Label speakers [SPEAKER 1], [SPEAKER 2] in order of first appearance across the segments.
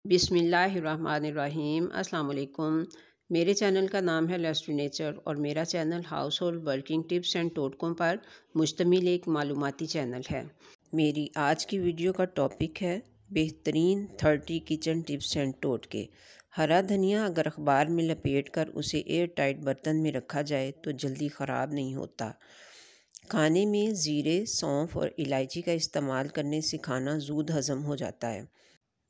[SPEAKER 1] बिस्मिल्लाहिर्रहमानिर्रहीम। अस्सलाम वालेकुम। मेरे चैनल का नाम है लेट्स डू नेचर और मेरा channel household working tips and टोटकों पर मुश्तमिल एक मालूमाती चैनल है। मेरी आज की वीडियो का टॉपिक है बेहतरीन 30 किचन टिप्स एंड टोटके। हरा धनिया अगर अखबार में लपेट कर उसे एयर टाइट बर्तन में रखा जाए तो जल्दी ख़राब नहीं होता। खाने में ज़ीरे, सौंफ और इलायची का इस्तेमाल करने से खाना जूद हज़म हो जाता है।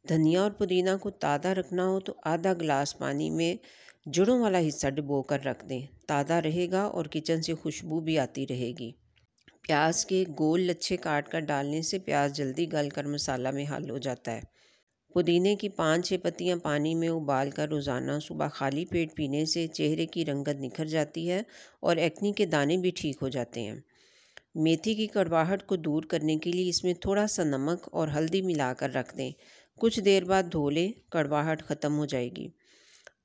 [SPEAKER 1] धनिया और पुदीना को ताज़ा रखना हो तो आधा गिलास पानी में जड़ों वाला हिस्सा डुबो कर रख दें, ताज़ा रहेगा और किचन से खुशबू भी आती रहेगी। प्याज के गोल लच्छे काट कर डालने से प्याज जल्दी गल कर मसाला में हल हो जाता है। पुदीने की 5-6 पत्तियां पानी में उबाल कर रोज़ाना सुबह खाली पेट पीने से चेहरे की रंगत निखर जाती है और एक्नी के दाने भी ठीक हो जाते हैं। मेथी की कड़वाहट को दूर करने के लिए इसमें थोड़ा सा नमक और हल्दी मिलाकर रख दें। कुछ देर बाद धो लें, कड़वाहट ख़त्म हो जाएगी।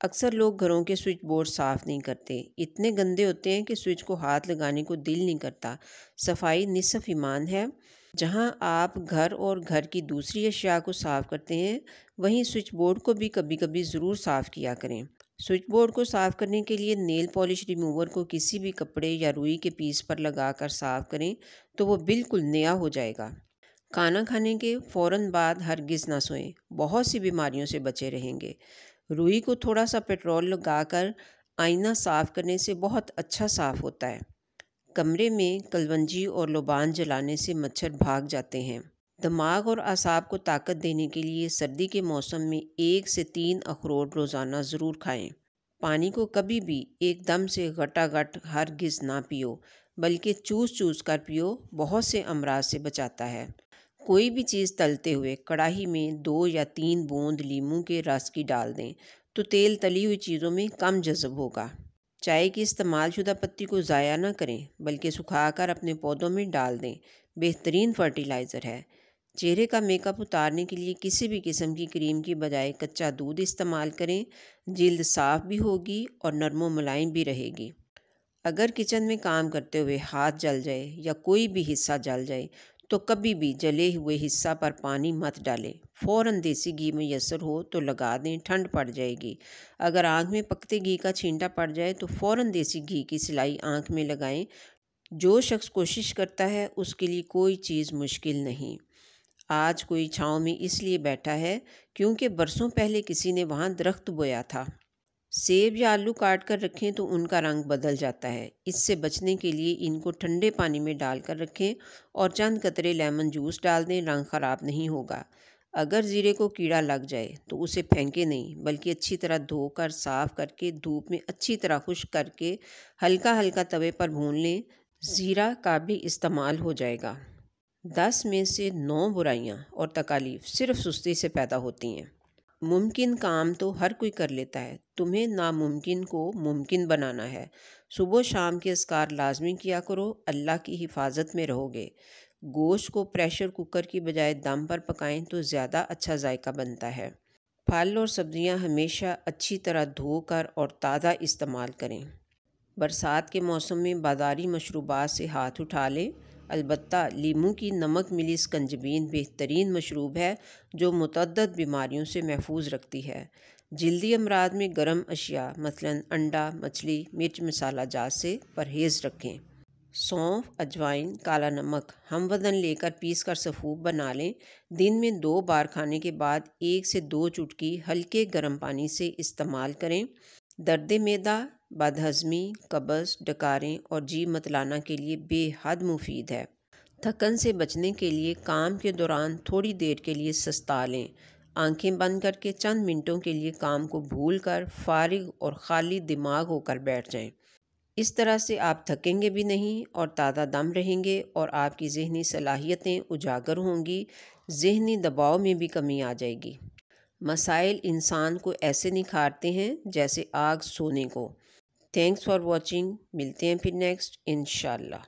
[SPEAKER 1] अक्सर लोग घरों के स्विच बोर्ड साफ़ नहीं करते, इतने गंदे होते हैं कि स्विच को हाथ लगाने को दिल नहीं करता। सफाई निसफ ईमान है। जहां आप घर और घर की दूसरी अशिया को साफ़ करते हैं, वहीं स्विच बोर्ड को भी कभी कभी ज़रूर साफ़ किया करें। स्विच बोर्ड को साफ़ करने के लिए नेल पॉलिश रिमूवर को किसी भी कपड़े या रुई के पीस पर लगाकर साफ़ करें तो वो बिल्कुल नया हो जाएगा। खाना खाने के फ़ौरन बाद हरगिज़ ना सोएं, बहुत सी बीमारियों से बचे रहेंगे। रुई को थोड़ा सा पेट्रोल लगाकर आईना साफ़ करने से बहुत अच्छा साफ़ होता है। कमरे में कलवंजी और लोबान जलाने से मच्छर भाग जाते हैं। दिमाग और आसाब को ताकत देने के लिए सर्दी के मौसम में 1 से 3 अखरोट रोज़ाना ज़रूर खाएं। पानी को कभी भी एकदम से गटागट हरगिज़ ना पियो, बल्कि चूस चूस कर पियो, बहुत से अमराज से बचाता है। कोई भी चीज़ तलते हुए कढ़ाई में 2 या 3 बूंद लीमू के रस की डाल दें तो तेल तली हुई चीज़ों में कम जज़ब होगा। चाय की इस्तेमाल शुदा पत्ती को ज़ाया ना करें, बल्कि सुखाकर अपने पौधों में डाल दें। बेहतरीन फर्टिलाइज़र है। चेहरे का मेकअप उतारने के लिए किसी भी किस्म की क्रीम की बजाय कच्चा दूध इस्तेमाल करें। जिल्द साफ़ भी होगी और नरम मुलायम भी रहेगी। अगर किचन में काम करते हुए हाथ जल जाए या कोई भी हिस्सा जल जाए तो कभी भी जले हुए हिस्सा पर पानी मत डालें। फ़ौरन देसी घी मैसर हो तो लगा दें, ठंड पड़ जाएगी। अगर आंख में पकते घी का छींटा पड़ जाए तो फ़ौरन देसी घी की सिलाई आंख में लगाएं। जो शख्स कोशिश करता है उसके लिए कोई चीज़ मुश्किल नहीं। आज कोई छाँव में इसलिए बैठा है क्योंकि बरसों पहले किसी ने वहाँ दरख्त बोया था। सेब या आलू काट कर रखें तो उनका रंग बदल जाता है। इससे बचने के लिए इनको ठंडे पानी में डालकर रखें और चंद कतरे लेमन जूस डाल दें, रंग ख़राब नहीं होगा। अगर ज़ीरे को कीड़ा लग जाए तो उसे फेंके नहीं, बल्कि अच्छी तरह धोकर साफ़ करके धूप में अच्छी तरह खुश्क करके हल्का हल्का तवे पर भून लें। ज़ीरा का भी इस्तेमाल हो जाएगा। 10 में से 9 बुराइयां और तकालीफ सिर्फ सुस्ती से पैदा होती हैं। मुमकिन काम तो हर कोई कर लेता है, तुम्हें नामुमकिन को मुमकिन बनाना है। सुबह शाम के अस्कार लाजमी किया करो, अल्लाह की हिफाजत में रहोगे। गोश्त को प्रेशर कुकर की बजाय दम पर पकाएं तो ज़्यादा अच्छा जायका बनता है। फल और सब्जियां हमेशा अच्छी तरह धोकर और ताज़ा इस्तेमाल करें। बरसात के मौसम में बाज़ारी मशरूबात से हाथ उठा लें। अलबत्ता लीमू की नमक मिली स्कंजबीन बेहतरीन मशरूब है जो मुतअद्दिद बीमारियों से महफूज रखती है। जल्दी अमराज में गर्म अशिया मसलन अंडा, मछली, मिर्च मसाला जात से परहेज़ रखें। सौंफ, अजवाइन, काला नमक हम वज़न लेकर पीस कर सफ़ूफ बना लें। दिन में 2 बार खाने के बाद 1 से 2 चुटकी हल्के गर्म पानी से इस्तेमाल करें। दर्द मैदा, बदहज़मी, कब्ज़, डकारें और जी मतलाना के लिए बेहद मुफीद है। थकन से बचने के लिए काम के दौरान थोड़ी देर के लिए सस्ता लें। आंखें बंद करके चंद मिनटों के लिए काम को भूलकर फारिग और खाली दिमाग होकर बैठ जाएं। इस तरह से आप थकेंगे भी नहीं और ताज़ा दम रहेंगे और आपकी ज़हनी सलाहियतें उजागर होंगी। ज़हनी दबाव में भी कमी आ जाएगी। मसाइल इंसान को ऐसे निखारते हैं जैसे आग सोने को। Thanks for watching. मिलते हैं फिर नेक्स्ट इंशाल्लाह।